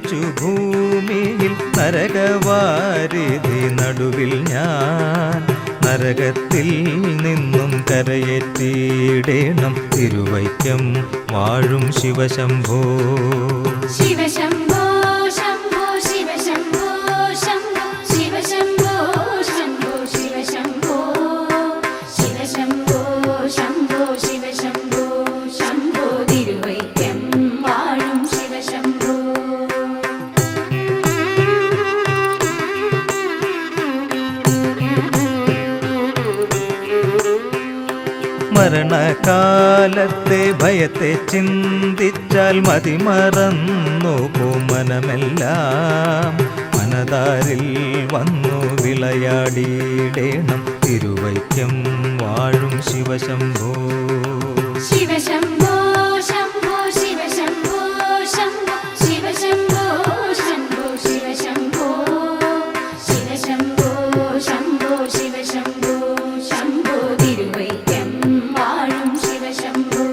ജനിച്ചു ഭൂമിയിൽ നരകവാരിധി നടുവിൽ ഞാൻ നരകത്തിൽ നിന്നും കരയേറ്റിയിടേണം തിരുവൈക്കം വാഴും ശിവശംഭോ. ശിവശംഭോ ശംഭോ ശിവശംഭോ ശംഭോ ശിവശംഭോ ശംഭോ ശിവശംഭോ ശിവശംഭോ ശംഭോ ശിവശംഭോ ശംഭോ തിരുവൈക്കം വാഴും ശിവശംഭോ. മരണകാലത്തെ ഭയത്തെ ചിന്തിച്ചാൽ മതിമറന്നു മനമെല്ലാം മനതാരിൽ വന്നു വിളയാടിയിടേണം തിരുവൈക്കം വാഴും ശിവശംഭോ. ശിവശംഭോ ശംഭോ ശിവശംഭോ ശംഭോ ശിവശംഭോ ശംഭോ ശിവശംഭോ ശിവശംഭോ ശംഭോ ശിവശംഭോ ശംഭോ തിരുവൈക്കം വാഴും ശിവശംഭോ.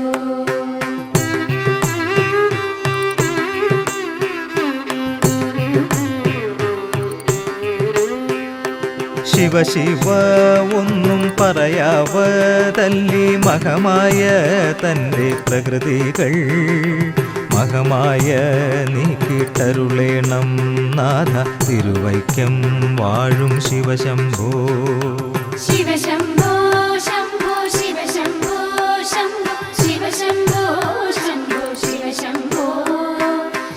ശിവശിവ ഒന്നും പറയാവതല്ലി മഹമായ തൻ്റെ പ്രകൃതികൾ മഹമായ നീക്കിട്ടരുളേണം നാഥ തിരുവൈക്കം വാഴും ശിവശംഭോ. ശിവശംഭോ ശംഭോ ശിവശംഭോ ശംഭോ ശിവശംഭോ ശംഭോ ശിവശംഭോ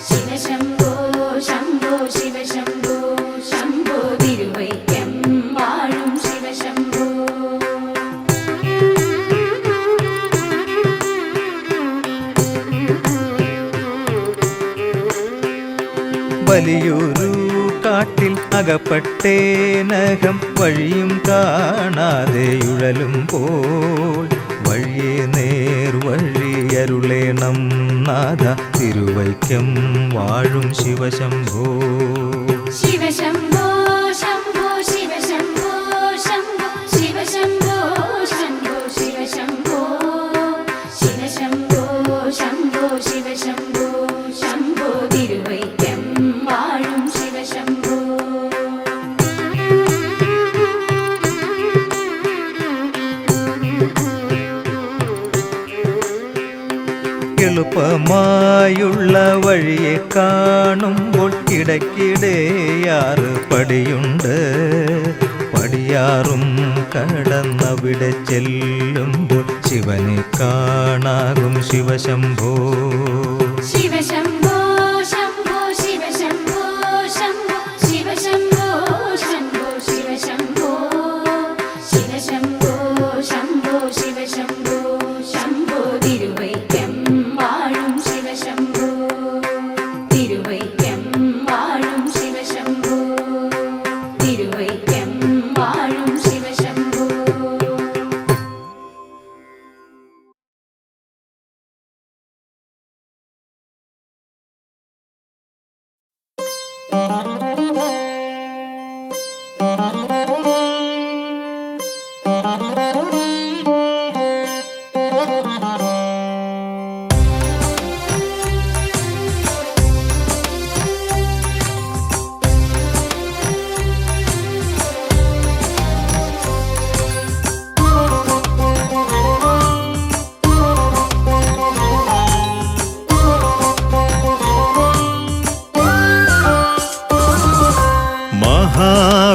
ശിവശംഭോ ശംഭോ ശിവശംഭോ ശംഭോ തിരുവൈക്കം വാഴും ശിവശംഭോ. വലിയൊരു കാട്ടിൽ അകപ്പെട്ടേനകം വഴിയും കാണാതെ ഉഴലുമ്പോൾ വഴിയെ നേർവഴിയരുളേണം നാഥ തിരുവൈക്കം വാഴും ശിവശംഭോ. ശിവശംഭോ ശംഭോ ശിവശംഭോ ശംഭോ ശിവശംഭോ ശംഭോ ശിവശംഭോ ശിവശംഭോ ശംഭോ ശിവശംഭോ ശംഭോ തിരുവൈക്കം വാഴും ശിവശംഭോ. എളുപ്പമായുള്ള വഴിയെ കാണുമ്പോൾ ഇടയ്ക്കിടെയാറ് പടിയുണ്ട്. പടിയാറും കടന്നവിടെ ചെല്ലുമ്പോൾ ശിവനെ കാണാകും ശിവശംഭോ. ശിവശംഭോ ശംഭോ ശിവശംഭോ ശംഭോ ശിവശംഭോ ശംഭോ ശിവശംഭോ ശിവശംഭോ ശംഭോ ശിവശംഭോ ശംഭോ തിരുവൈക്കം വാഴും ശിവശംഭോ. തിരുവൈക്കം വാഴും ശിവശംഭോ. തിരുവൈക്കം വാഴും ശിവശംഭോ.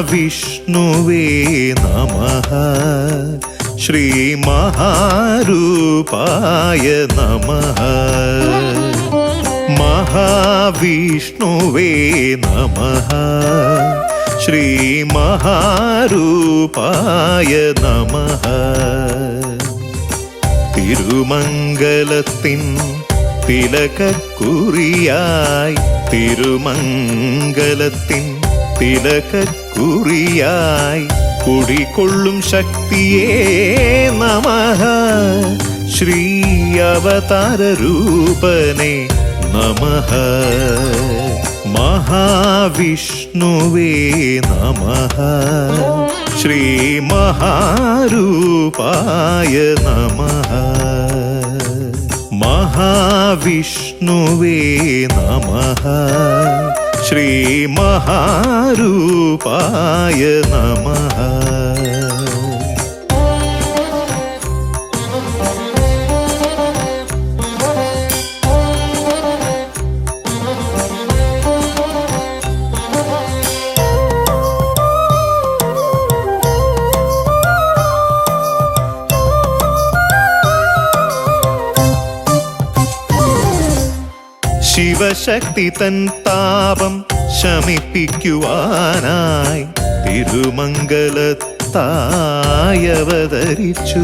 വിഷ്ണുവേ നമഃ ശ്രീ മഹാരൂപായ നമഃ. മഹാവിഷ്ണുവേ നമഃ ശ്രീ മഹാരൂപായ നമഃ. തിരുമംഗലത്തിൻ തിലകക്കുറിയായി തിരുമംഗലത്തിൻ തിലകക്കുറിയായി കുടികൊള്ളും ശക്തിയേ നമഃ. ശ്രീ അവതാരരൂപനേ നമഃ. മഹാവിഷ്ണുവേ നമഃ ശ്രീ മഹാരൂപായ നമഃ. മഹാവിഷ്ണു വിഷ്ണുവേ നമഃ ശ്രീ മഹാരൂപായ നമഃ ശിവശക്തി തൻ താപം ശമിപ്പിക്കുവാനായി തിരുമംഗലത്തായി അവതരിച്ചു.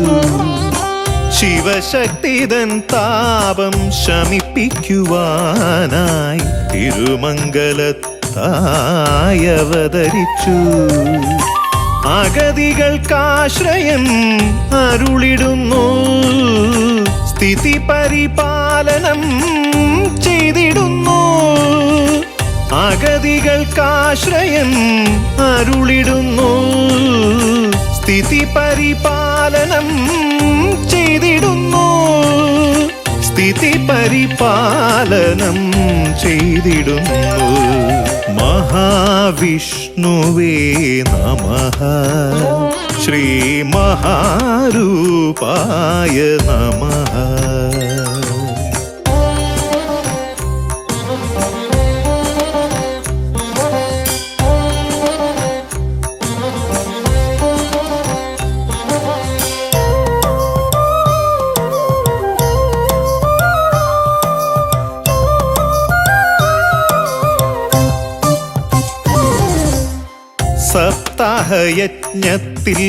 ശിവശക്തി തൻ താപം ശമിപ്പിക്കുവാനായി തിരുമംഗലത്തായി അവതരിച്ചു. അഗതികൾക്കാശ്രയം അരുളിടുന്നു, സ്ഥിതി പരിപാലനം ചെയ്തിടുന്നു. അഗതികൾക്കാശ്രയം അരുളിടുന്നു, സ്ഥിതി പരിപാലനം ചെയ്തിടുന്നു. സ്ഥിതി പരിപാലനം ചെയ്തിടുന്നു. മഹാവിഷ്ണുവേ നമഃ ശ്രീ മഹാരൂപായ നമഃ സപ്താഹയജ്ഞത്തിൽ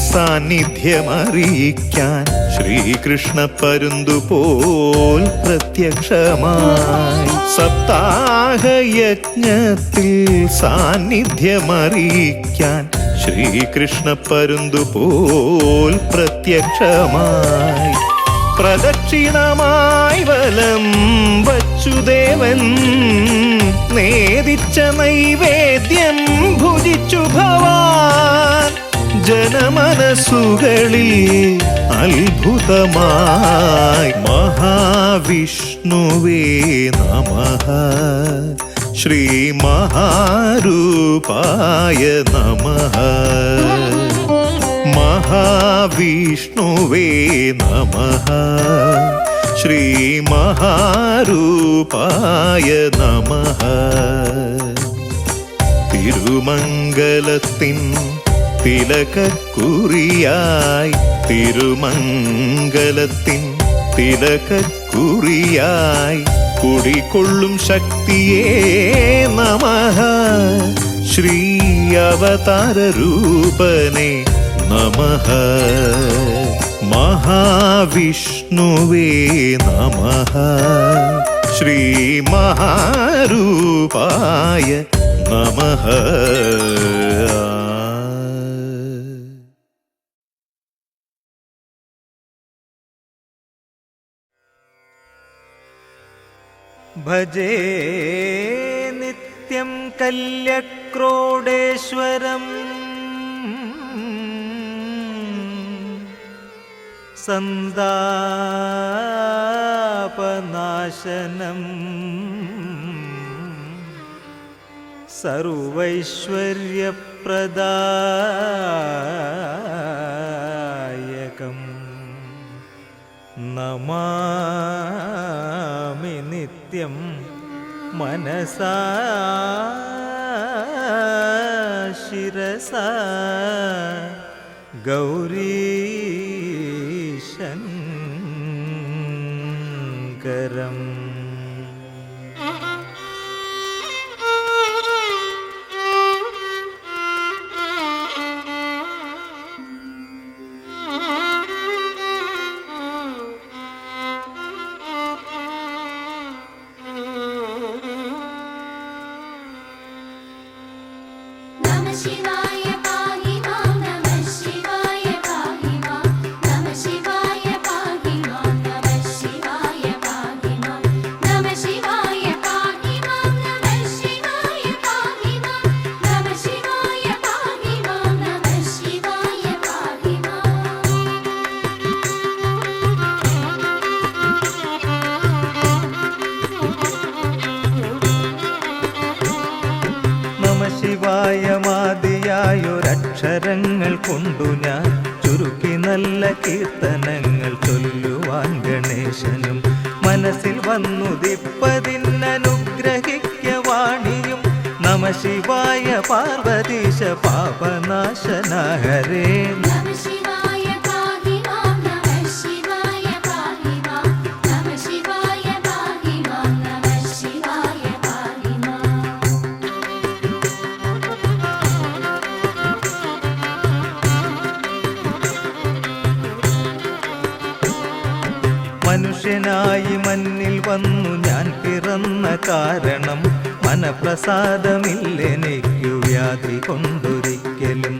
സാന്നിധ്യമറിയിക്കാൻ ശ്രീകൃഷ്ണ പരുന്തുപോൽ പ്രത്യക്ഷമായി. സപ്താഹയജ്ഞത്തിൽ സാന്നിധ്യമറിയിക്കാൻ ശ്രീകൃഷ്ണ പരുന്തുപോൽ പ്രത്യക്ഷമായി. പ്രദക്ഷിണമായി വലം വച്ചുദേവൻ നേദിച്ച നൈവേദ്യം ഭുജിച്ചു ഭവാൻ. ജനമനസ്സുകളിൽ അത്ഭുതമായി. മഹാവിഷ്ണുവേ നമഃ ശ്രീ മഹാരൂപായ നമഃ മഹാവിഷ്ണുവേ നമഃ ശ്രീ മഹാരൂപായ നമഃ തിരുമംഗലത്തിൻ തിലകക്കുറിയായി തിരുമംഗലത്തിൻ തിലകക്കുറിയായി കുടികൊള്ളും ശക്തിയേ നമഃ ശ്രീ അവതാരരൂപനേ നമഃ മഹാവിഷ്ണുവേ നമഃ ശ്രീ മഹാരൂപായ നമഃ ഭജേ നിത്യം കല്യക്രോഡേശ്വരം സന്താപനാശനം സർവൈശ്വര്യപ്രദായകം നമാമി നിത്യം മനസാ ശിരസാ ഗൗരീശങ്കരം. നമഃ ശിവായ പാഹി മാം, നമഃ ശിവായ പാഹി മാം, നമഃ ശിവായ പാഹി മാം, നമഃ ശിവായ പാഹി മാം, അക്ഷരങ്ങൾ കൊണ്ടു ഞാൻ ചുരുക്കി നല്ല കീർത്തനങ്ങൾ ചൊല്ലുവാൻ ഗണേശനും മനസ്സിൽ വന്നുദിപ്പതിന്നനുഗ്രഹിക്ക വാണിയും നമ ശിവായ പാർവതീശ പാപനാശന ഹരേ നമഃ ശിവായ പാഹി മാം നമഃ ശിവായ പാഹി മാം നമഃ ശിവായ പാഹി മാം നമഃ ശിവായ പാഹി മാം മനുഷ്യനായി മണ്ണിൽ വന്നു ഞാൻ പിറന്ന കാരണം മനപ്രസാദമില്ലെനിക്കു വ്യാധി കൊണ്ടൊരിക്കലും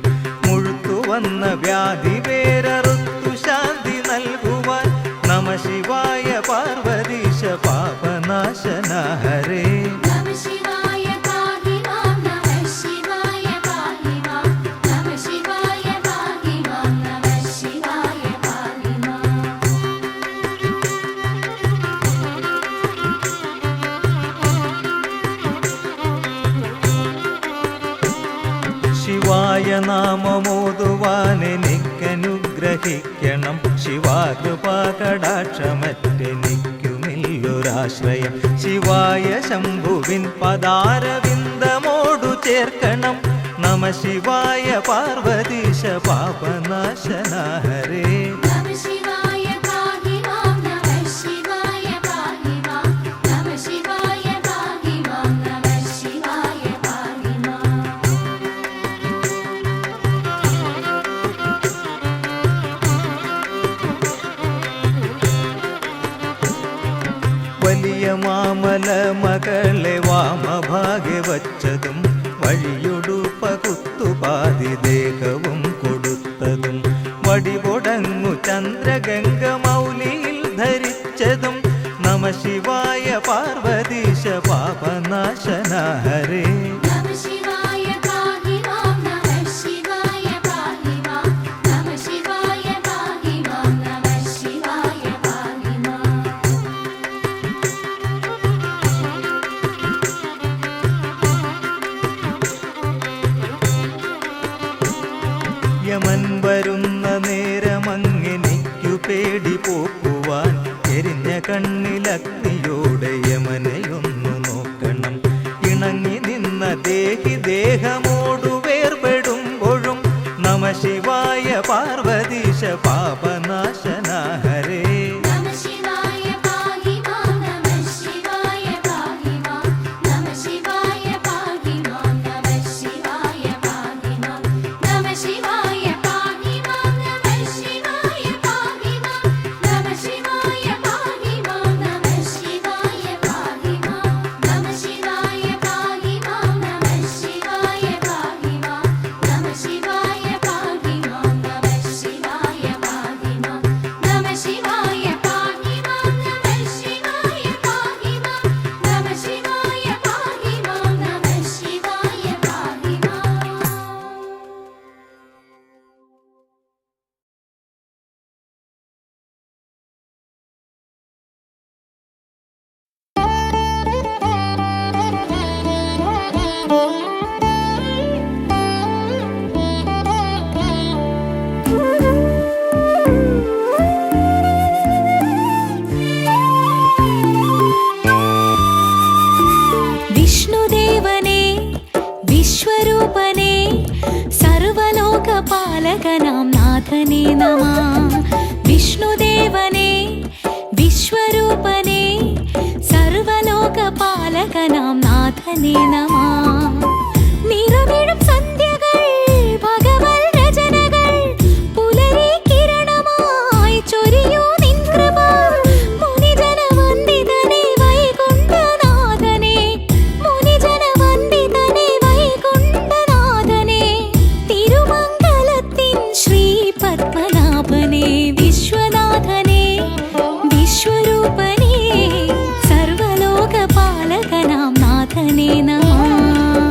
മുഴുത്തു വന്ന വ്യാധി വേരറുത്തു ശാന്തി നൽകുവാൻ നമ ശിവായ പാർവതീശ പാപനാശന ഹരേ നമഃ ശിവായ പാഹി മാം നമഃ ശിവായ പാഹി മാം നമഃ ശിവായ പാഹി മാം നമഃ ശിവായ പാഹി മാം ശിവായ നാമമോതുവാൻ എനിക്കനുഗ്രഹിക്കണം ശിവാകൃപാ കടാക്ഷമറ്റെനിക്കുമില്ലൊരാശ്രയം ശിവായ ശംഭുവിൻ പദാരവിന്ദമോടു ചേർക്കണം നമ ശിവായ പാർവതീശ പാപനാശന ഹരേ നമഃ ശിവായ പാഹി മാം നമഃ ശിവായ പാഹി മാം നമഃ ശിവായ പാഹി മാം നമഃ ശിവായ പാഹി മാം വലിയ മാമല മകളെ വാമഭാഗ്യ വച്ചതും വഴിയൊടു പകുത്തുപാതി ദേഹവും കൊടുത്തതും വടിപൊടങ്ങു ചന്ദ്രഗംഗ മൗലിയിൽ ധരിച്ചതും നമ ശിവായ പാർവതീശ പാപനാശന ഹരേ നമഃ ശിവായ പാഹി മാം നമഃ ശിവായ പാഹി മാം നമഃ ശിവായ പാഹി മാം നമഃ ശിവായ പാഹി മാം യമൻ വരുന്ന നേരമങ്ങെനിക്കു പേടി പോക്കുവാൻ എരിഞ്ഞ കണ്ണിലഗ്നിയോടെ യമനെയൊന്നു നോക്കണം ഇണങ്ങി നിന്ന ദേഹി ദേഹമോടു വേർപെടുമ്പോഴും നമ ശിവായ പാർവതീശ പാപനാശന ഹരേ നമഃ ശിവായ പാഹി മാം നമഃ ശിവായ പാഹി മാം നമഃ ശിവായ പാഹി മാം നമഃ ശിവായ പാഹി മാം നമഃ ശിവായ പാഹി മാം നമഃ ശിവായ പാഹി മാം നമഃ ശിവായ പാഹി മാം നമഃ ശിവായ പാഹി മാം നമഃ ശിവായ പാഹി മാം നമഃ ശിവായ പാഹി മാം നമഃ ശിവായ പാഹി മാം നമഃ ശിവായ പാഹി മാം നമഃ ശിവായ പാഹി മാം നമഃ ശിവായ പാഹി മാം നമഃ ശിവായ പാഹി മാം നമഃ ശിവായ പാഹി മാം വിഷ്ണുദേവനേ വിശ്വരൂപനേ സർവലോകപാലകനാം നാഥനേ നമഃ വിഷ്ണുദേവനേ വിശ്വരൂപനേ സർവലോകപാലകനാം നാഥനേ നമഃ നിറമിഴും സന്ധ്യകൾ ഭഗവൽ രചനകൾ പുലരി കിരണമായി ചൊരിയൂ നിൻ കൃപ മുനിജനവന്ദിതനേ വൈകുണ്ഠനാഥനേ മുനിജനവന്ദിതനേ വൈകുണ്ഠനാഥനേ തിരുമംഗലത്തിൻ ശ്രീ പത്മനാഭനേ വിശ്വനാഥനേ വിശ്വരൂപനേ സർവലോകപാലകനാം നാഥനേ നമഃ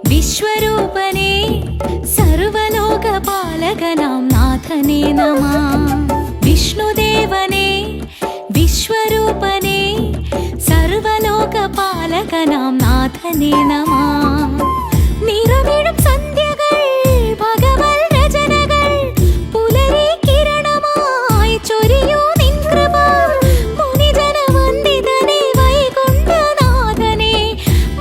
വിശ്വരൂപനേ സർവലോകപാലകനാം നാഥനേ നമഃ. വിഷ്ണുദേവനേ വിശ്വരൂപനേ സർവലോകപാലകനാം നാഥനേ നമഃ. നിറമിഴും സന്ധ്യകൾ ഭഗവൽ രചനകൾ പുലരി കിരണമായി ചൊരിയൂ നിൻ കൃപ. മുനിജന വന്ദിതനേ വൈകുണ്ഠനാഥനേ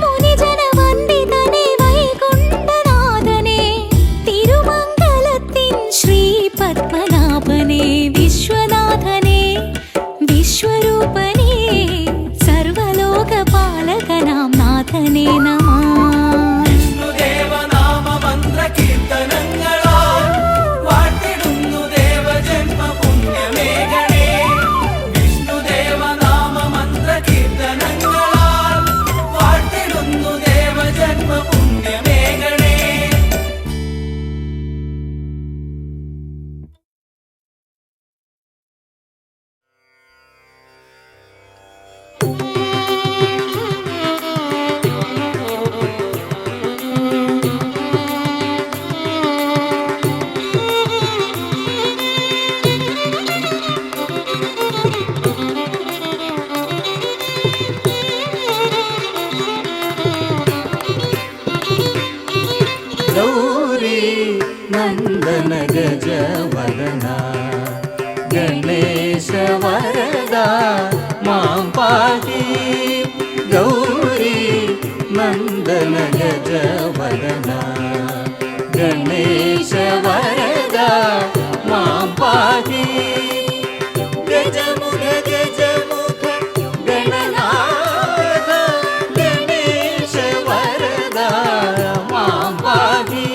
മുനിജന വന്ദിതനേ വൈകുണ്ഠനാഥനേ തിരുമംഗലത്തിൻ ശ്രീ പത്മനാഭനേ വിശ്വനാഥനേ വിശ്വരൂപനേ സർവലോകപാലകനാം നാഥനേ നമഃ. ಗೌರಿ ನಂದನ ಗಜ ವದನ ಗಣೇಶ ವರದ ಮಾಂ ಪಾಹಿ. ಗೌರಿ ನಂದನ ಗಜ ವದನ ಗಣೇಶ ವರದ ಮಾಂ ಪಾಹಿ. ಗಜಮುಖ ಗಜಮುಖ ಗಣನಾಥ ಗಣೇಶ ವರದ ಮಾಂ ಪಾಹಿ.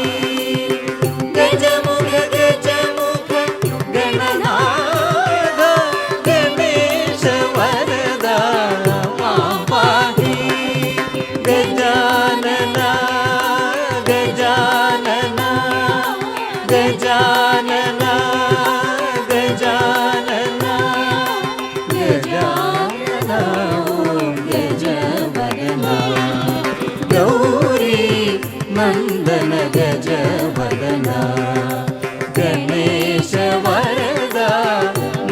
ಗಜಮುಖ ಗಜಮುಖ ಗಣನಾಥ ಗಣೇಶ ವರದ ಮಾಂ ಪಾಹಿ. ಗಜಾನನ ಗಜಾನನ ಗಜಾನನ ಗಜಾನನ ಗಜಾನನ ಓಂ ಗಜವದನ. ಗೌರಿ ನಂದನ ಗಜವದನ ಗಣೇಶ ವರದ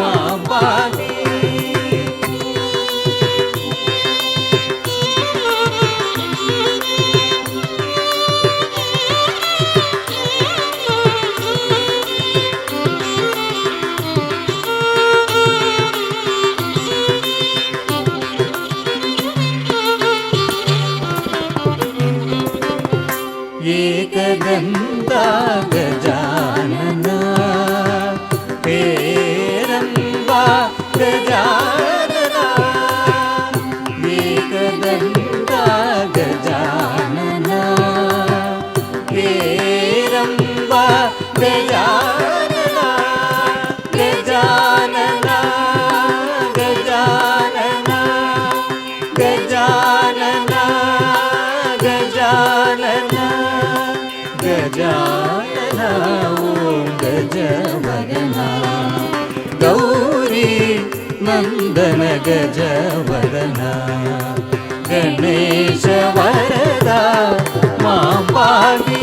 ಮಾಂ ಪಾಹಿ. ಏಕದಂತ ಗಜಾನನ ಪೇರಂಬ ಗಜಾನನ. ಏಕದಂತ ಗಜಾನನ ಪೇರಂಬ ಗಜಾನನ. ಗಜಾನನ ಗಜಾನನ ಗಜಾನನ ಗಜಾನನ ಗಜಾನನ നന്ദന ഗജവദന ഗണേശ വരദ മാം പാഹി.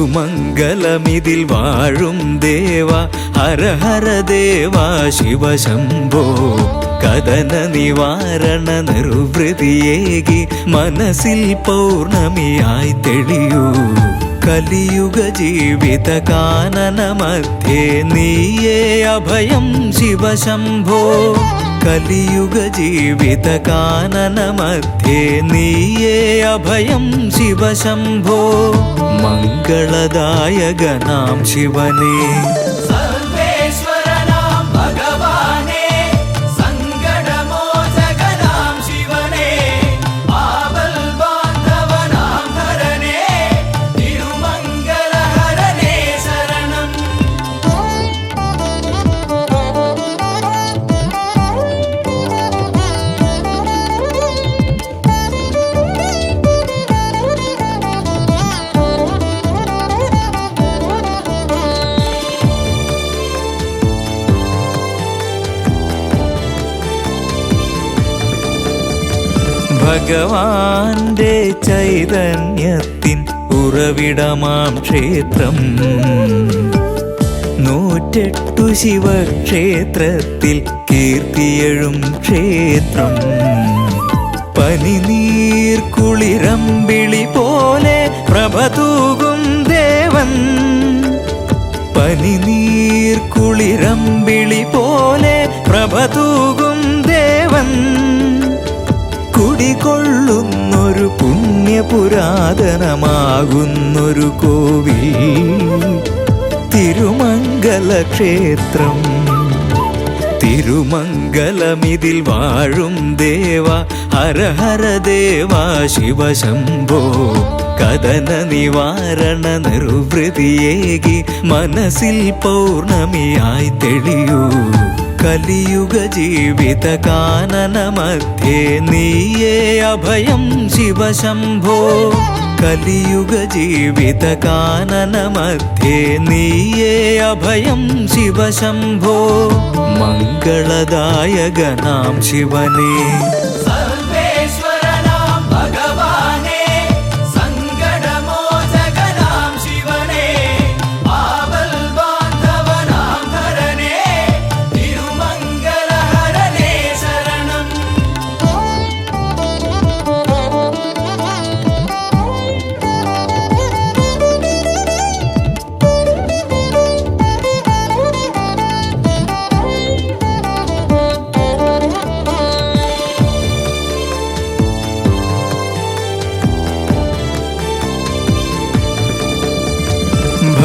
തിരുമംഗലമിതിൽ വാഴും ദേവ ഹര ഹര ദേവ ശിവശംഭോ കദന നിവാരണ നിർവൃതിയേകി മനസ്സിൽ പൗർണമിയായി തെളിയൂ കലിയുഗ ജീവിത കാനന മധ്യേ നീയേ അഭയം ശിവശംഭോ കലിയുഗ ജീവിത കാനന മധ്യേ നീയേ അഭയം ശിവശംഭോ മംഗളദായകനാം ശിവനേ സർവേശ്വരനാം ഭഗവാനേ സങ്കടമോചകനാം ശിവനേ ആപൽ ബാന്ധവനാം ഹരനേ തിരുമംഗലഹരനേ ശരണം. ഭഗവാന്റെ ചൈതന്യത്തിൻ ഉറവിടമാം ക്ഷേത്രം 108 ശിവക്ഷേത്രത്തിൽ കീർത്തിയെഴും ക്ഷേത്രം പനിനീർ കുളിരമ്പിളി പോലെ പ്രഭ തൂകും ദേവൻ പനിനീർ കുളിരമ്പിളി പോലെ പ്രഭ തൂകും ദേവൻ കുടികൊള്ളുന്നൊരു പുണ്യപുരാതനമാകുന്നൊരു കോവിൽ തിരുമംഗല ക്ഷേത്രം തിരുമംഗലമിതിൽ വാഴും ദേവ ഹര ഹര ദേവ ശിവശംഭോ കദന നിവാരണ നിർവൃതിയേകി മനസ്സിൽ പൗർണമിയായി തെളിയൂ കലിയുഗ ജീവിത കാനന മധ്യേ നീയേ അഭയം ശിവശംഭോ കലിയുഗ ജീവിത കാനന മധ്യേ നീയേ അഭയം ശിവശംഭോ മംഗളദായകനാം ശിവനേ സർവേശ്വരനാം ഭഗവാനേ സങ്കടമോചകനാം ശിവനേ ആപൽ ബാന്ധവനാം ഹരനേ തിരുമംഗലഹരനേ ശരണം.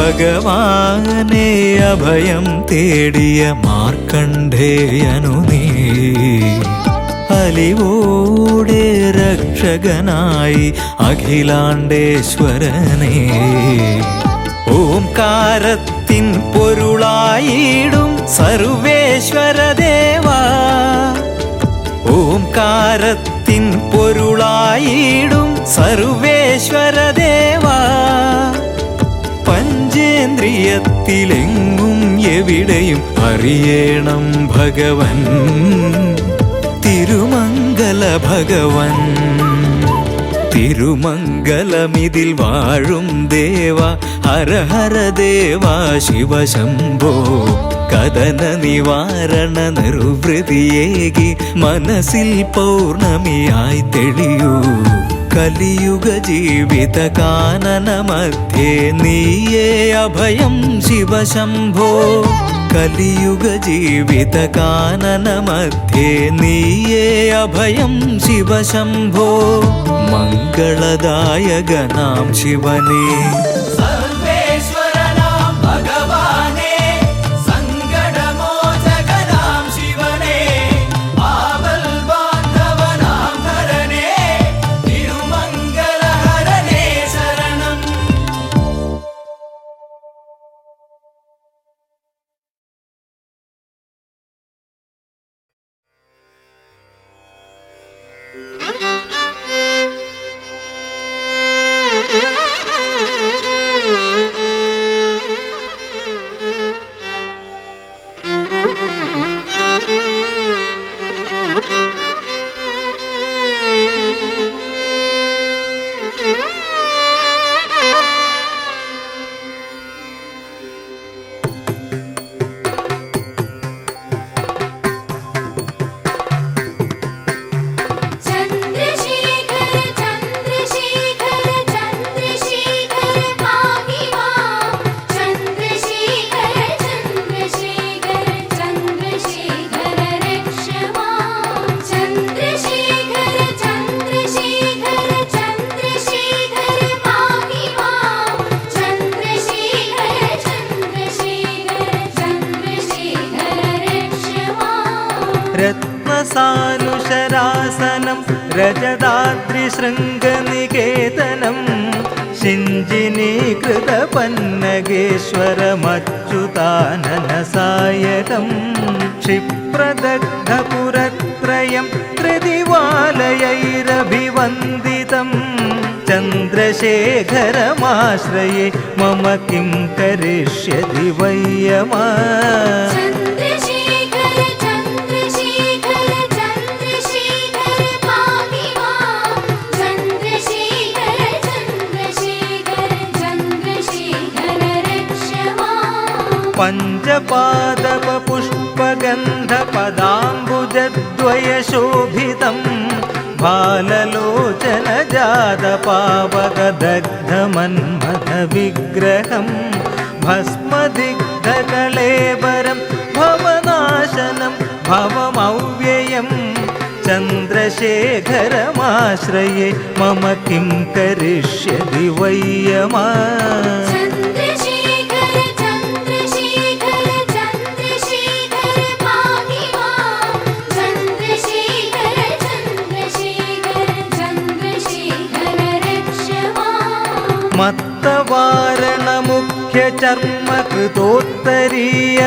ഭഗവാനെ അഭയം തേടിയ മാർക്കണ്ഡേയനു നീ അലിവോടെ രക്ഷകനായി അഖിലാണ്ടേശ്വരനേ ഓംകാരത്തിൻ പൊരുളായിടും സർവേശ്വരദേവാ ഓംകാരത്തിൻ പൊരുളായിടും സർവേശ്വരദേവാ പഞ്ചേന്ദ്രിയത്തിലെങ്ങും എവിടെയും അറിയണം ഭഗവൻ തിരുമംഗല ഭഗവൻ തിരുമംഗലമിതിൽ വാഴും ദേവ ഹര ഹര ദേവ ശിവശംഭോ കദന നിവാരണ നിർവൃതിയേകി മനസ്സിൽ പൗർണമിയായി തെളിയൂ കലിയുഗ ജീവിത കാനന മധ്യേ നീയേ അഭയം ശിവശംഭോ കലിയുഗ ജീവിത കാനന മധ്യേ നീയേ അഭയം ശിവശംഭോ മംഗളദായകനാം ശിവനേ സർവേശ്വരനാം ഭഗവാനേ സങ്കടമോ चन्द्रशेखर चन्द्रशेखर चन्द्रशेखर पाहि मां चन्द्रशेखर चन्द्रशेखर चन्द्रशेखर रक्ष मां चन्द्रशेखर चन्द्रशेखर चन्द्रशेखर पाहि मां चन्द्रशेखर चन्द्रशेखर चन्द्रशेखर रक्ष मां रत्नसानुशरासनं रजदाद्रिशृङ्गनिकेतनं शिञ्जिनीकृतपन्नगेश्वरमच्युताननसायकं क्षिप्रदग्धपुरत्रयं त्रिदिवालयैरभिवन्दितं चन्द्रशेखरमाश्रये मम किं करिष्यति वयमा चन्द्रशेखर चन्द्रशेखर चन्द्रशेखर पाहि मां चन्द्रशेखर चन्द्रशेखर चन्द्रशेखर रक्ष मां पञ्चपादपपुष्पगन्धपदाम्बुजद्वयशोभितं बाललोचनजातपावकदग्धमन्मथविग्रहं भस्मदिग्धकलेवरं भवनाशनं भवमव्ययं चन्द्रशेखरमाश्रये मम किं करिष्यति वयमा चन्द्रशेखर चन्द्रशेखर चन्द्रशेखर पाहि मां चन्द्रशेखर चन्द्रशेखर चन्द्रशेखर रक्ष मां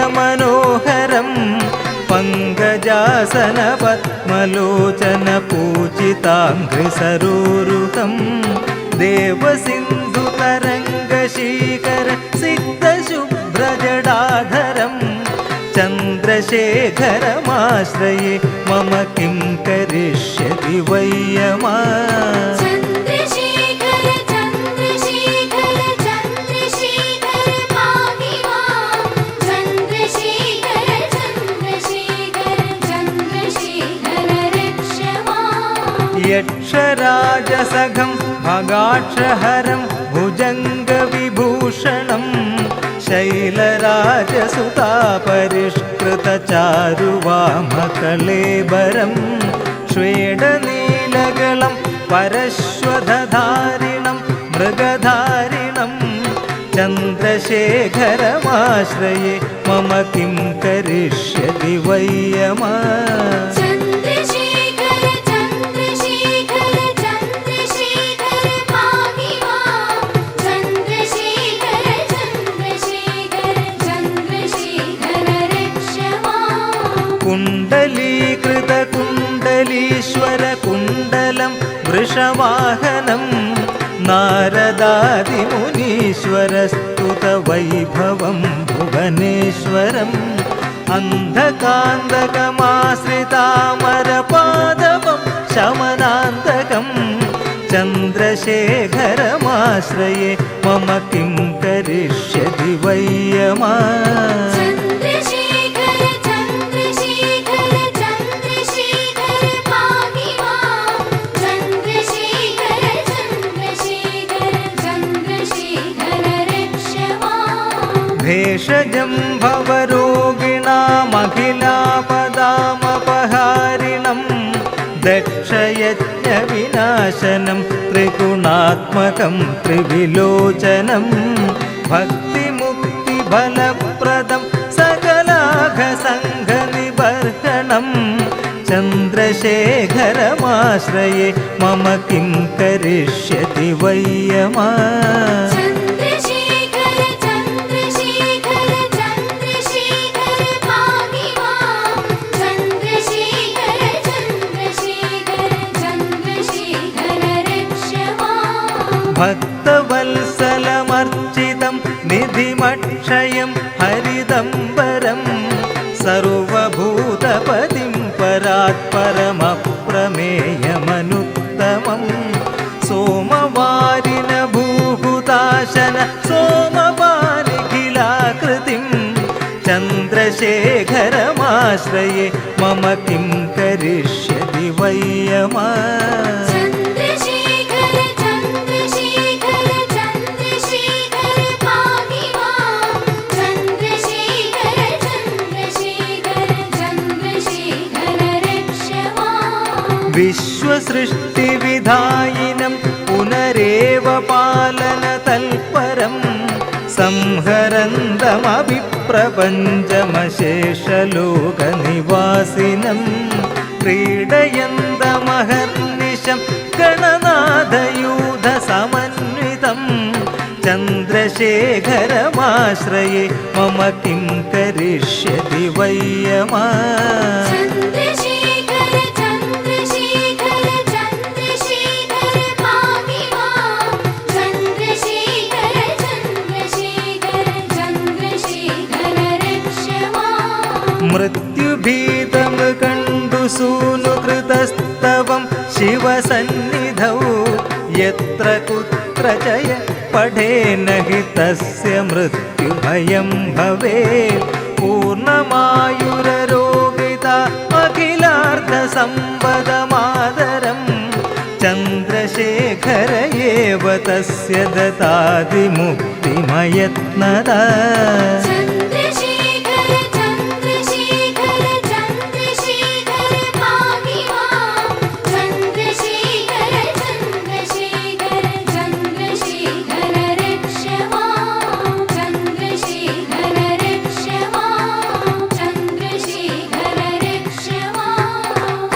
मत्तवारणमुख्यचर्मकृतोत्तरीयमनोहरं पङ्कजासनपद्मलोचनपूजिताङ्घ्रिसरोरुहं देवसिन्धुतरङ्गशीकर सिद्धशुभ्रजडाधरं चन्द्रशेखरमाश्रये मम किं करिष्यति वयमा चन्द्रशेखर चन्द्रशेखर चन्द्रशेखर पाहि मां चन्द्रशेखर चन्द्रशेखर चन्द्रशेखर रक्ष मां यक्षराजसघं भगाक्षहरं भुजङ्गविभूषणं शैलराजसुतापरिष्कृतचारुवामकलेबरं श्वेडनीलगलं परश्वधारिणं मृगधारिणं चन्द्रशेखरमाश्रये मम किं करिष्यति वयमा चन्द्रशेखर चन्द्रशेखर चन्द्रशेखर पाहि मां चन्द्रशेखर चन्द्रशेखर चन्द्रशेखर रक्ष मां कुण्डलीकृतकुण्डलीश्वरकुण्डलं वृषवाहनं नारदादिमुनीश्वरस्तुतवैभवं भुवनेश्वरम् अन्धकान्तकमाश्रितामरपादवं शमनान्तकं चन्द्रशेखरमाश्रये मम किं करिष्यति वयमा चन्द्रशेखर चन्द्रशेखर चन्द्रशेखर पाहि मां चन्द्रशेखर चन्द्रशेखर चन्द्रशेखर रक्ष मां भेषजं भवरोगिणामखिलापदामपहारिणं दक्षयज्ञविनाशनं त्रिगुणात्मकं त्रिविलोचनं भक्तिमुक्तिफलप्रदं सकलाघसङ्घनिबर्हणं चन्द्रशेखरमाश्रये मम किं करिष्यति वयमा चन्द्रशेखर चन्द्रशेखर चन्द्रशेखर पाहि मां चन्द्रशेखर चन्द्रशेखर चन्द्रशेखर ഭക്തവത്സലമർച്ചിതം നിധിമക്ഷയം ഹരിദംബരം സർവഭൂതപതിം പരാത്പരമപ്രമേയമനുത്തമം സോമവാരിന ഭൂഹുതാശന സോമപാനിഖിലാകൃതിം ചന്ദ്രശേഖരമാശ്രയേ മമ കിം കരിഷ്യതി വയ്യമ ചന്ദ്രശേഖര ചന്ദ്രശേഖര ചന്ദ്രശേഖര പാഹി മാം ചന്ദ്രശേഖര ചന്ദ്രശേഖര ചന്ദ്രശേഖര രക്ഷ മാം വിശ്വസൃഷ്ടിവിധായിനം പുനരേവ പാലനതൽപരം സംഹരന്തമഭിപ്രപഞ്ചമശേഷലോകനിവാസിനം ക്രീഡയന്തമഹർനിശം ഗണനാഥയൂഥസമന്വിതം ചന്ദ്രശേഖരമാശ്രയേ മമ കിം കരിഷ്യതി വയ്യമ ചന്ദ്രശേഖര ചന്ദ്രശേഖര ചന്ദ്രശേഖര പാഹി മാം ചന്ദ്രശേഖര ചന്ദ്രശേഖര ചന്ദ്രശേഖര രക്ഷ മാം മൃത്യുഭീതം കണ്ടു സൂനുകൃതസ്തവം ശിവസന്നിധൗ യത്ര കുത്ര ജയ പഠേന ഹി തസ്യ മൃത്യുഭയം ഭവേത് പൂർണ്ണമായുരരോഗിത അഖിലാർദ്ധസമ്പദമാദരം ചന്ദ്രശേഖര ഏവ തസ്യ ദദാതി മുക്തിമയത്നദാ ചന്ദ്രശേഖര ചന്ദ്രശേഖര ചന്ദ്രശേഖര പാഹി മാം ചന്ദ്രശേഖര ചന്ദ്രശേഖര ചന്ദ്രശേഖര രക്ഷ മാം ചന്ദ്രശേഖര രക്ഷ മാം ചന്ദ്രശേഖര രക്ഷ മാം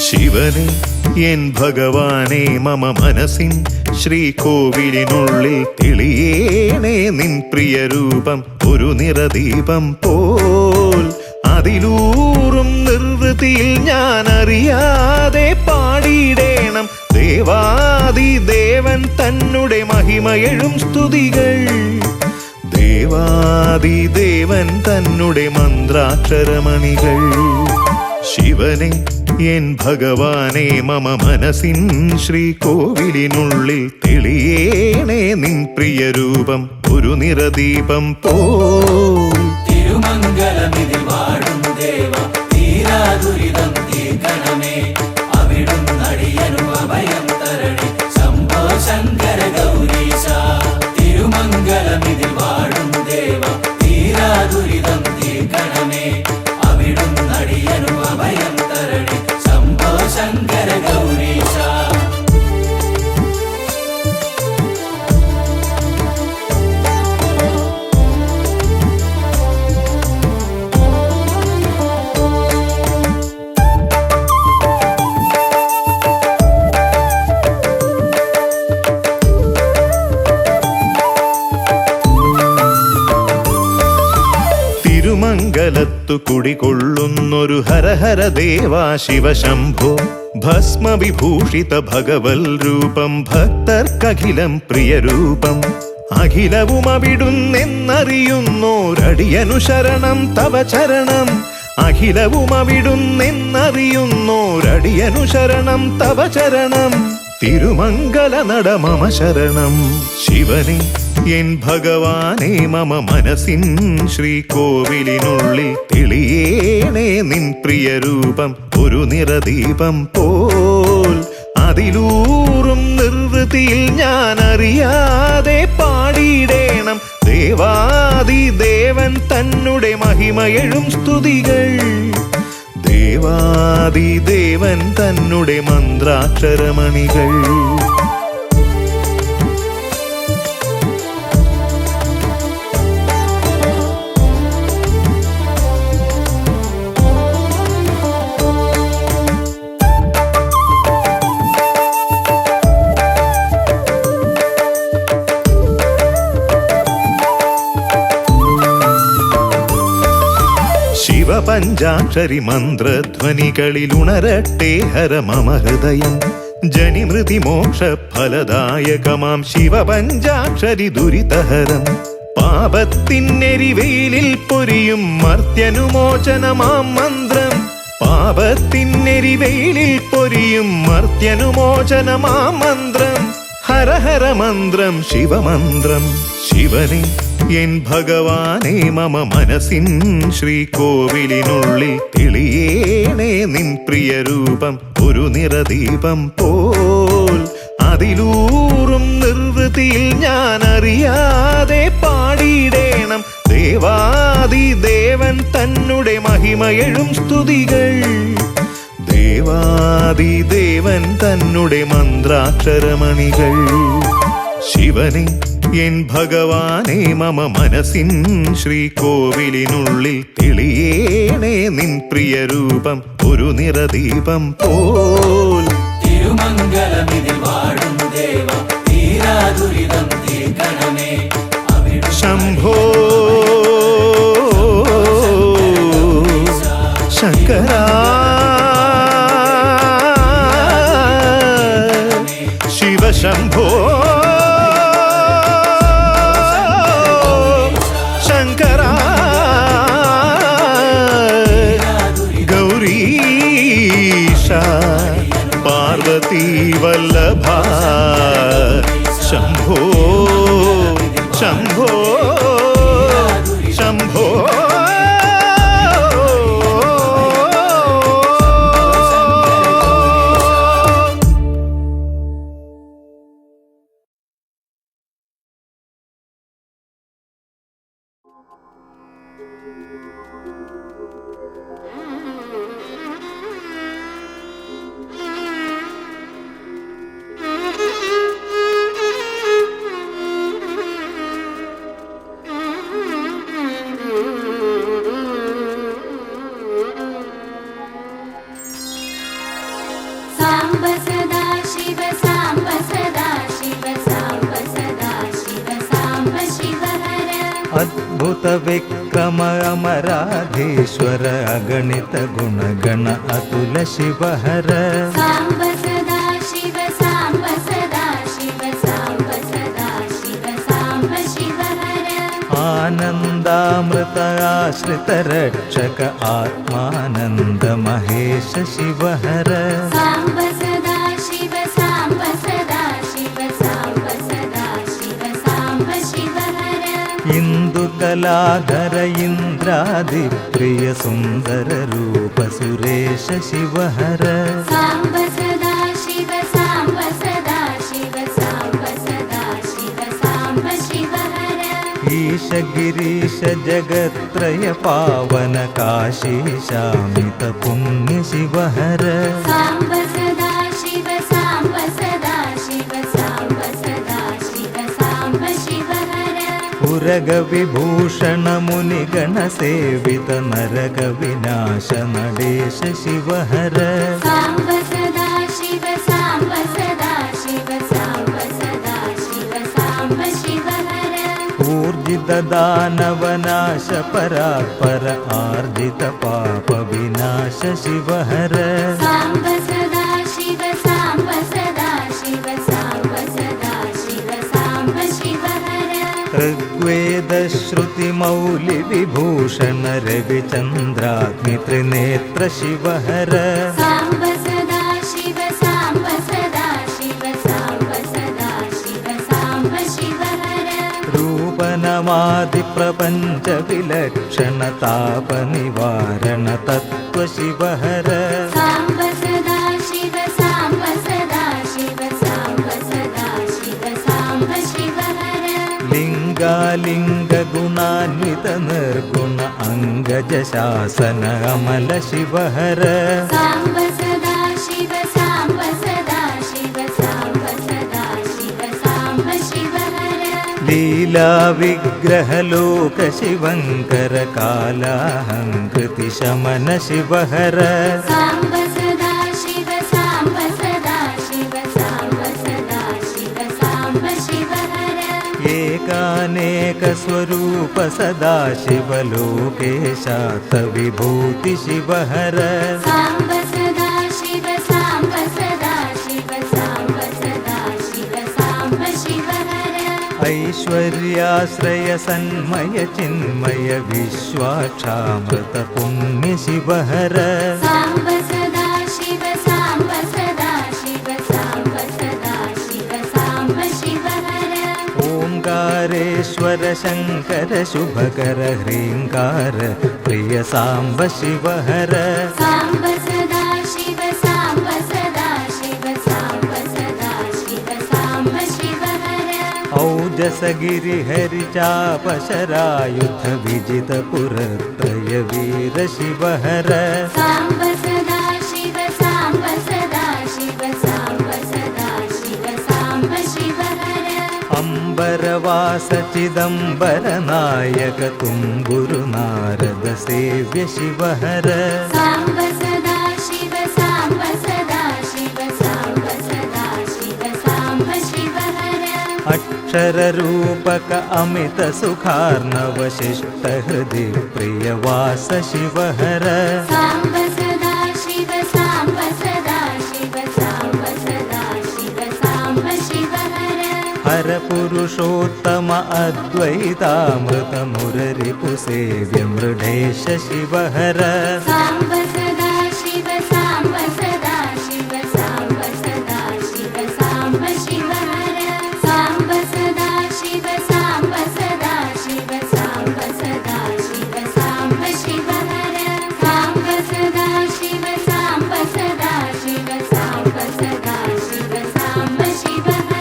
ശിവനെ എൻ ഭഗവാനെ മമ മനസ്സിൻ ശ്രീകോവിലിനുള്ളിൽ തെളിയേണേ നിൻ പ്രിയരൂപം ഒരു നിറദീപം പോൽ അതിലൂറും നിർവൃതിയിൽ ഞാൻ അറിയാതെ പാടിയിടേണം ദേവാദിദേവൻ തന്നുടെ മഹിമയെഴും സ്തുതികൾ ദേവാദിദേവൻ തന്നുടെ മന്ത്രാക്ഷരമണികൾ ശിവനെ എൻ ഭഗവാനെ മമ മനസ്സിൻ ശ്രീകോവിലിനുള്ളിൽ തെളിയേണേ നിൻ പ്രിയരൂപം ഒരു നിറദീപം പോൽ തിരുമംഗലമിതിൽ വാഴും ദേവ തീരാദുരിതം തീർക്കണമേ അവിടുന്നടിയനു അഭയം തരണി ശംഭോ ശങ്കര ഗൗരീശ തിരുമംഗലമിതിൽ വാഴും ദേവ തീരാദുരിതം തീർക്കണമേ അവിടുന്നടിയനു അഭയം തരണി ശംഭോ ശങ്കര ഗൗരീശ തിരുമംഗലത്തു കുടികൊള്ളുന്നൊരു ഹരഹര ദേവാ ശിവശംഭോ ഭസ്മവിഭൂഷിത ഭഗവൽ രൂപം ഭക്തർക്കഖിലം പ്രിയരൂപം അഖിലവും അവിടുന്നെന്നറിയുന്നോരടിയനു ശരണം തവ ചരണം അഖിലവും അവിടുന്നെന്നറിയുന്നോരടിയനു ശരണം തവ ചരണം തിരുമംഗല നട മമ ശരണം ശിവനെ എൻ ഭഗവാനെ മമ മനസ്സിൻ ശ്രീകോവിലിനുള്ളിൽ തെളിയേണേ നിൻ പ്രിയരൂപം ഒരു നിറദീപം പോൽ അതിലൂറും നിർവൃതിയിൽ ഞാൻ അറിയാതെ പാടിയിടേണം ദേവാദിദേവൻ തന്നുടെ മഹിമയെഴും സ്തുതികൾ ദേവാദിദേവൻ തന്നുടെ മന്ത്രാക്ഷരമണികൾ പഞ്ചാക്ഷരി മന്ത്രധ്വനികളിലുണരട്ടെ ഹര മമ ഹൃദയം. ജനിമൃതി മോക്ഷ ഫലദായകമാം ശിവ പഞ്ചാക്ഷരി ദുരിതഹരം. പാപത്തിനെരിവെയിലിൽ പൊരിയും മർത്യനുമോചനമാം മന്ത്രം. പാപത്തിനെരിവെയിലിൽ പൊരിയും മർത്യനുമോചനമാം മന്ത്രം. ഹര ഹര മന്ത്രം ശിവമന്ത്രം. ശിവനെ എൻ ഭഗവാനെ മമ മനസ്സിൻ ശ്രീകോവിലിനുള്ളിൽ തെളിയേണേ നിൻ പ്രിയരൂപം ഒരു നിറദീപം പോൽ. അതിലൂറും നിർവൃതിയിൽ ഞാൻ അറിയാതെ പാടിയിടേണം ദേവാദിദേവൻ തന്നുടെ മഹിമയെഴും സ്തുതികൾ. ദേവാദിദേവൻ തന്നുടെ മന്ത്രാക്ഷരമണികൾ. ശിവനെ എൻ ഭഗവാനെ മമ മനസ്സിൻ ശ്രീകോവിലിനുള്ളിൽ തെളിയേണേ നിൻ പ്രിയരൂപം ഒരു നിറദീപം പോൽ. തിരുമംഗലമിതിൽ വാഴും ദേവ തീരാദുരിതം തീർക്കണമേ. ശംഭോ ശങ്കരാ ശിവശംഭോ ശങ്കരാ ഗൗരീശ പാർവതീ വല്ലഭ ശംഭോ ശംഭോ ശംഭോ. साम्ब सदा शिव साम्ब सदा शिव साम्ब सदा शिव साम्ब शिव हर. अद्भुत विक्रम अमराधीश्वर अगणित गुणगण अतुल शिवहर. साम्ब सदा शिव साम्ब सदा शिव साम्ब सदा शिव साम्ब शिव हर. आनन्दामृत आश्रित रक्षक आत्मानन्द महेश शिवहर. साम्ब सदा शिव साम्ब सदा शिव साम्ब सदा शिव साम्ब शिव हर. इन्दुकलाधर इन्द्रादिप्रिय सुन्दर रूप सुरेश शिवहर. साम्ब सदा शिव साम्ब सदा शिव साम्ब सदा शिव साम्ब शिव हर. ईश गिरीश जगत्त्रय पावन काशी शामित पुण्य शिवहर. साम्ब सदा शिव साम्ब सदा शिव साम्ब सदा शिव साम्ब शिव हर. उरग विभूषण मुनिगण सेवित नरक विनाश नडेश शिवहर. साम्ब सदा शिव साम्ब सदा शिव साम्ब सदा शिव साम्ब शिव हर. ऊर्जित दानवनाश परात्पर आर्जित पाप विनाश शिवहर. साम्ब सदा शिव साम्ब सदा शिव साम्ब सदा शिव साम्ब शिव हर. ऋग्वेद श्रुति मौलि विभूषण रविचन्द्राग्नि त्रिनेत्र शिवहर. साम्ब सदा शिव साम्ब सदा शिव साम्ब सदा शिव साम्ब शिव हर. रूपनमादि प्रपञ्च विलक्षण ताप निवारण तत्त्व शिवहर. साम्ब सदा शिव साम्ब सदा शिव साम्ब सदा शिव साम्ब शिव हर. लिङ्गालिङ्ग गुणान्वित निर्गुण अङ्गज शासन अमल शिवहर. साम्ब सदा शिव साम्ब सदा शिव साम्ब सदा शिव साम्ब शिव हर. लीला विग्रह लोक शिवङ्कर कालाहङ्कृति शमन शिवहर. साम्ब सदा शिव साम्ब सदा शिव साम्ब सदा शिव साम्ब शिव हर. अनेकानेकस्वरूप सदाशिवलोकेशात विभूति शिवहर साम्ब सदा शिव साम्ब सदा शिव साम्ब सदा शिव साम्ब शिवहर ऐश्वर्याश्रय सन्मय चिन्मय विश्वाक्षामृत पुण्य शिवहर साम्ब सदा शिव साम्ब सदा शिव साम्ब सदा शिव साम्ब शिवहर ओङ्कारेश्वर शङ्कर शुभकर ह्रीङ्कार प्रिय साम्ब शिवहर साम्ब सदा शिव साम्ब सदा शिव साम्ब सदा शिव साम्ब शिवहर औजसगिरिहरिचापशरायुध विजित पुरत्रय वीर शिवहर साम्ब सदा शिव साम्ब सदा शिव साम्ब सदा शिव साम्ब शिवहर अम्बरवास चिदम्बर नायक तुम्बुरु नारद सेव्य शिवहर साम्ब सदा शिव साम्ब सदा शिव साम्ब सदा शिव साम्ब शिवहर अक्षररूपक अमित सुखार्णव शिष्ट हृदि प्रियवास शिवहर साम्ब सदा शिव साम्ब सदा शिव साम्ब सदा शिव साम्ब शिवहर हर पुरुषोत्तम अद्वैतामृत मुररिपुसेव्य मृढेश शिवहर साम्ब सदा शिव साम्ब सदा शिव साम्ब सदा शिव साम्ब शिवहर साम्ब सदा शिव साम्ब सदा शिव साम्ब सदा शिव साम्ब शिवहर साम्ब सदा शिव साम्ब सदा शिव साम्ब सदा शिव साम्ब शिवहर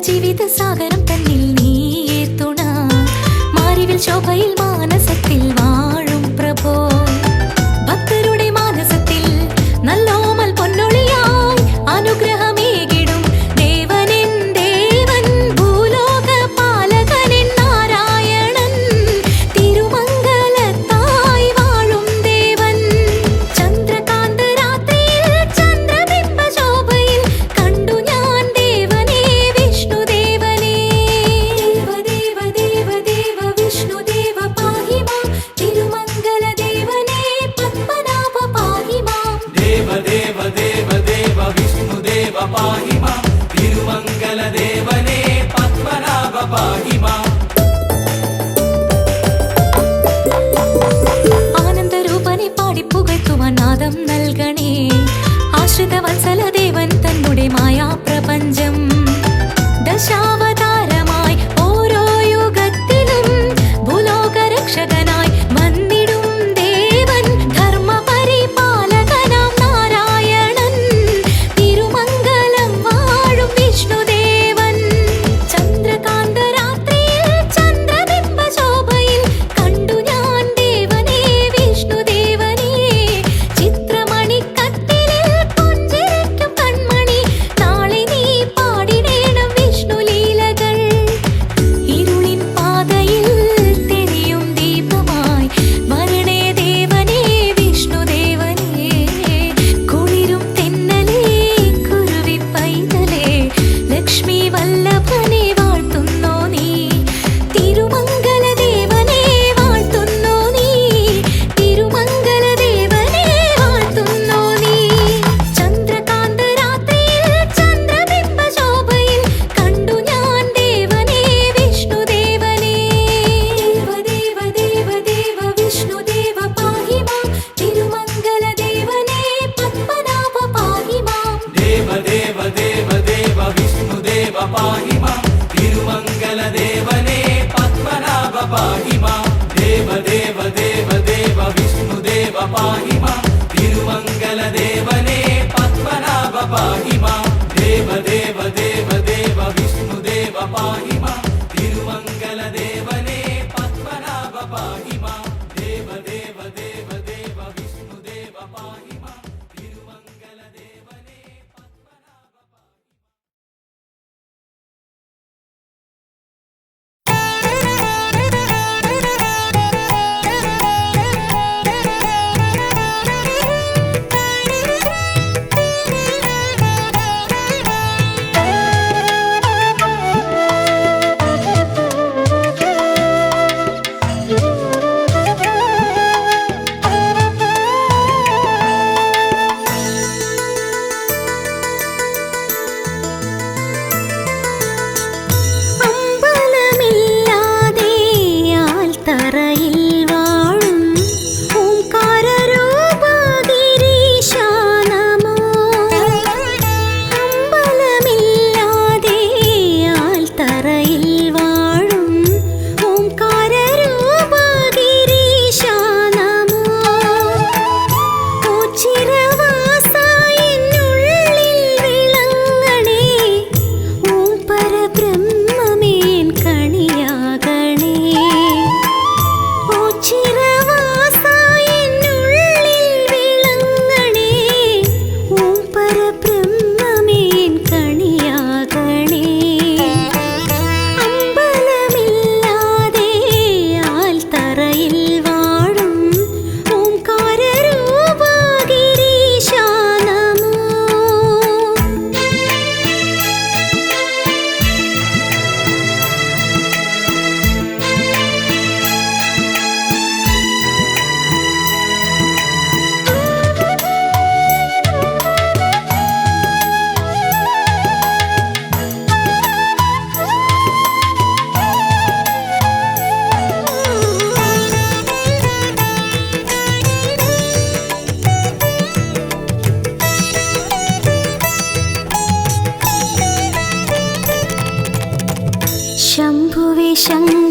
ജീവിത സാഗരം തന്നിൽ നീയേ തുണ മാറിവിൽ ശോഭയിൽ മാനസത്തിൽ വാഴും പ്രഭോ ഭക്തരുടെ മാനസത്തിൽ നല്ലോമൽ പൊന്നൊളിയായി അനുഗ്രഹമേകിടും ദേവനെൻ ദേവൻ ഭൂലോക പാലകനെൻ നാരായണൻ തിരുമംഗലത്തായി വാഴും ദേവൻ ചന്ദ്രകാന്ത രാത്രിയിൽ ചന്ദ്രബിംബ ശോഭയിൽ കണ്ടു ഞാൻ ദേവനെ വിഷ്ണുദേവനെ ദേവ ദേവ ദേവ ദേവ വിഷ്ണുദേവ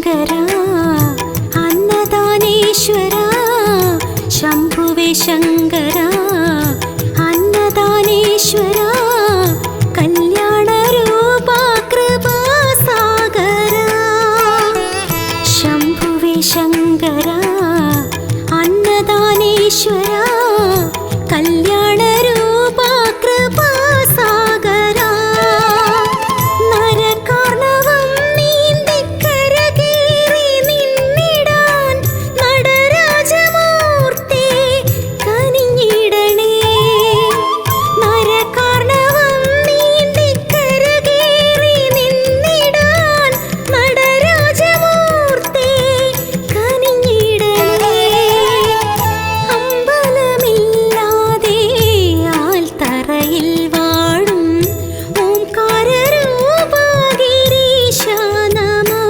ശങ്കരാ അന്നദാനേശ്വരാ ശംഭുവേ ശങ്കരാ അന്നദാനേശ്വരാ കല്യാണരൂപാ കൃപാസാഗരാ ശംഭുവേ ശങ്കരാ അന്നദാനേശ്വരാ കല്യാണരൂപാ കൃപാസാഗരാ നരകാർണവം നീന്തിക്കരകേറി നിന്നിടാൻ നടരാജമൂർത്തി കനിഞ്ഞിടണേ നരകാർണവം നീന്തിക്കരകേറി നിന്നിടാൻ നടരാജമൂർത്തി കനിഞ്ഞിടണേ അമ്പലമില്ലാതെ ആൽത്തറയിൽ വാഴും ഓംകാരരൂപാ ഗിരീശ നമോ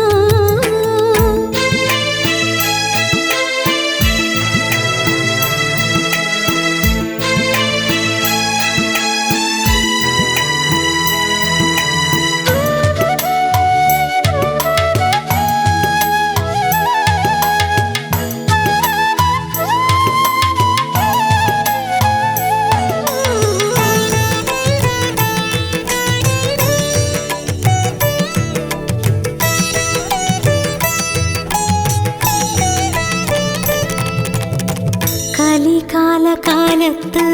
കലികാലകാലത്ത്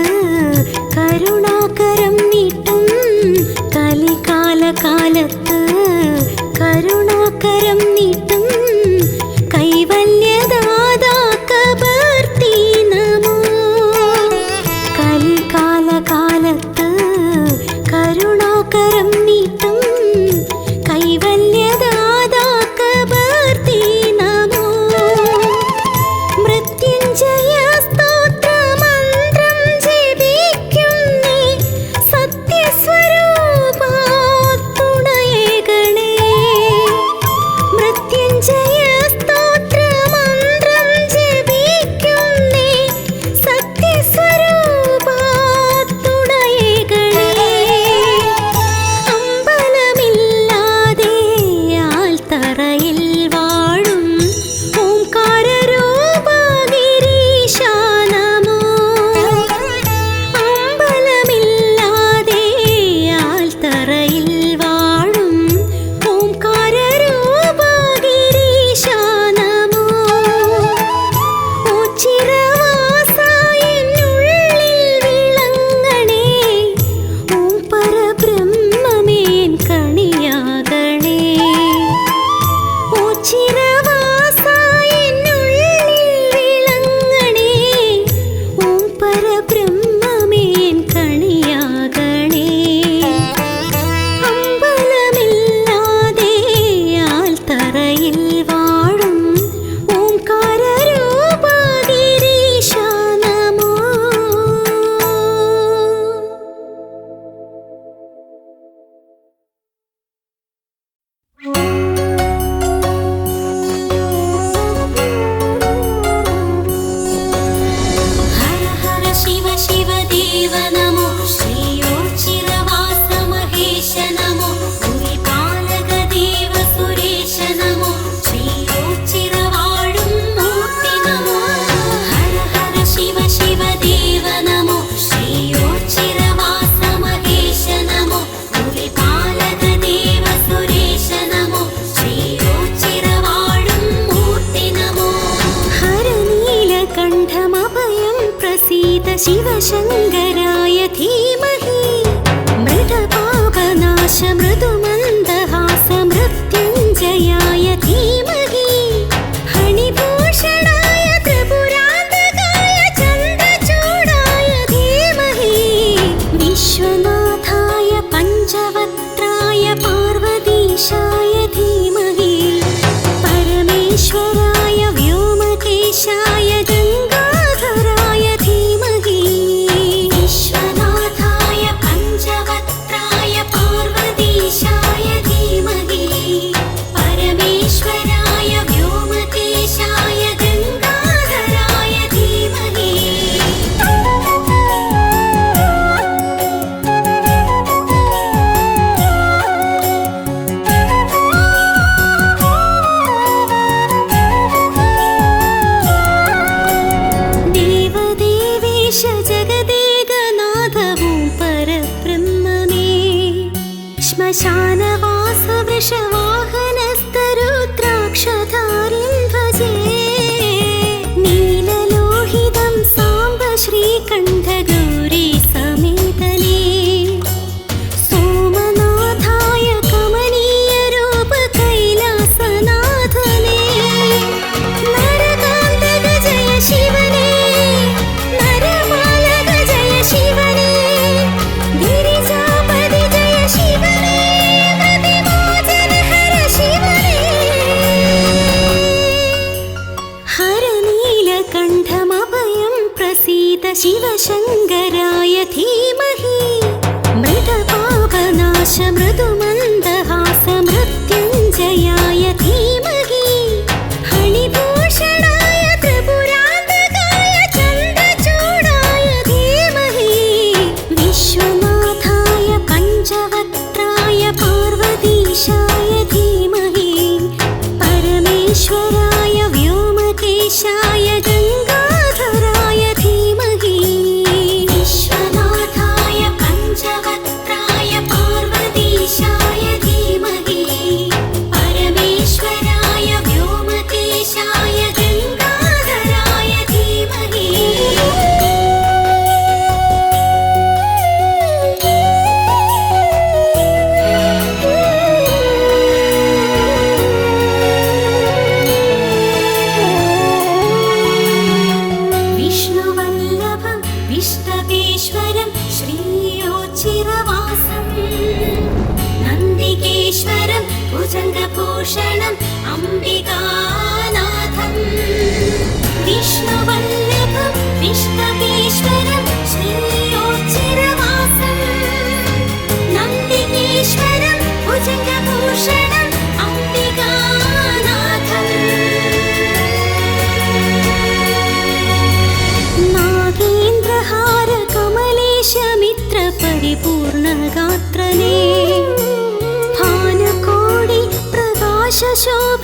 കരുണാകരം നീട്ടും കലികാലകാലത്ത് കരുണാകരം നീട്ടും കൈവല്യദാതാ കബർത്തി നമോ കലികാലകാലത്ത് കരുണാകരം നീട്ടും കൈവല്യദാതാ കബർത്തി നമോ മൃത്യുഞ്ജയ സ്തോത്രമന്ത്രം ജപിക്കുന്നേ സത്യസ്വരൂപാ തുണയേകണേ മൃത്യുഞ്ജയ സ്തോത്രമന്ത്രം ജപിക്കുന്നേ സത്യസ്വരൂപാ തുണയേകണേ അമ്പലമില്ലാതെ ആൽത്തറയിൽ വാഴും ഓംകാരരൂപാ ഗിരീശ നമോ അമ്പലമില്ലാതെ ആൽത്തറയിൽ വാഴും ഓംകാരരൂപാ ഗിരീശ നമോ ഓച്ചിരവാസ എന്നുള്ളിൽ വിളങ്ങണേ ഓം പരബ്രഹ്മമേൻ കണിയാകണേ ഓച്ചിരവാസ എന്നുള്ളിൽ വിളങ്ങണേ ഓം പരബ്രഹ്മമേൻ കണിയാകണേ അമ്പലമില്ലാതെ ആൽത്തറയിൽ വാഴും ഓംകാരരൂപാ ഗിരീശ നമോ ഹര ഹര ശിവ ശിവ ദേവ നമോ ശ്രീയോച്ചിരവാസ മഹേശ നമോ ഗുരുപാലക ദേവ സുരേശ നമോ ശ്രീയോച്ചിരവാഴും മൂർത്തി നമോ ഹര ഹര ശിവ ശിവ ദേവ നമോ ശ്രീയോച്ചിരവാസ മഹേശ നമോ ഗുരുപാലക ദേവ സുരേശ നമോ ശ്രീയോച്ചിരവാഴും മൂർത്തി നമോ ഹരനീലകണ്ഠമഭയം പ്രസീത ശിവശങ്കരായ ധീമഹി മൃതപാപനാശ മൃദുമന്ദഹാസ മൃത്യുഞ്ജയായ ധീമഹി ഹണിഭൂഷണായ ത്രിപുരാന്തകായ ചന്ദ്രചൂഡായ ധീമഹി വിശ്വനാഥായ പഞ്ചവക്ത്രായ പാർവതീശായ ധീമഹി പരമേശ്വരായ വ്യോമകേശായ ഗംഗാധരായ ധീമഹി വിശ്വനാഥായ वृषवाहनस्तरुद्राक्षधारिं भजे नीललोहितं साम्ब श्रीकण्ठगौरी समेतने सोमनाथाय कमनीयरूप कैलासनाथने नरकान्तक जय शिवने नरमालक जय शिवने गिरिजापति जय शिवने प्रतिमोचन हर शिवने हर नीलकण्ठमभयं प्रसीद शिवशङ्कराय धीमहि मृतपापनाश मृदुमन्दहास मृत्युञ्जयाय धीमहि फणिभूषणाय त्रिपुरान्तकाय चन्द्रचूडाय धीमहि विश्वनाथाय पञ्चवक्त्राय पार्वतीशाय धीमहि परमेश्वराय व्योमकेशाय गङ्गाधराय धीमहि विश्वनाथाय पञ्चवक्त्राय पार्वतीशाय धीमहि परमेश्वराय व्योमकेशाय गङ्गाधराय धीमहि विष्णुवल्लभं विष्णवेश्वरं श्रीयोच्चिरवासं नन्दिकेश्वरं भुजङ्गभूषणम् अम्बिकानाथं विष्णुवल्लभं विष्णवेश्वरं श्रीयोच्चिरवासं नन्दिकेश्वरं भुजङ्गभूषणम् नागेन्द्रहार कमलेशमित्र परिपूर्णगात्रने भानुकोटि प्रकाशशोभ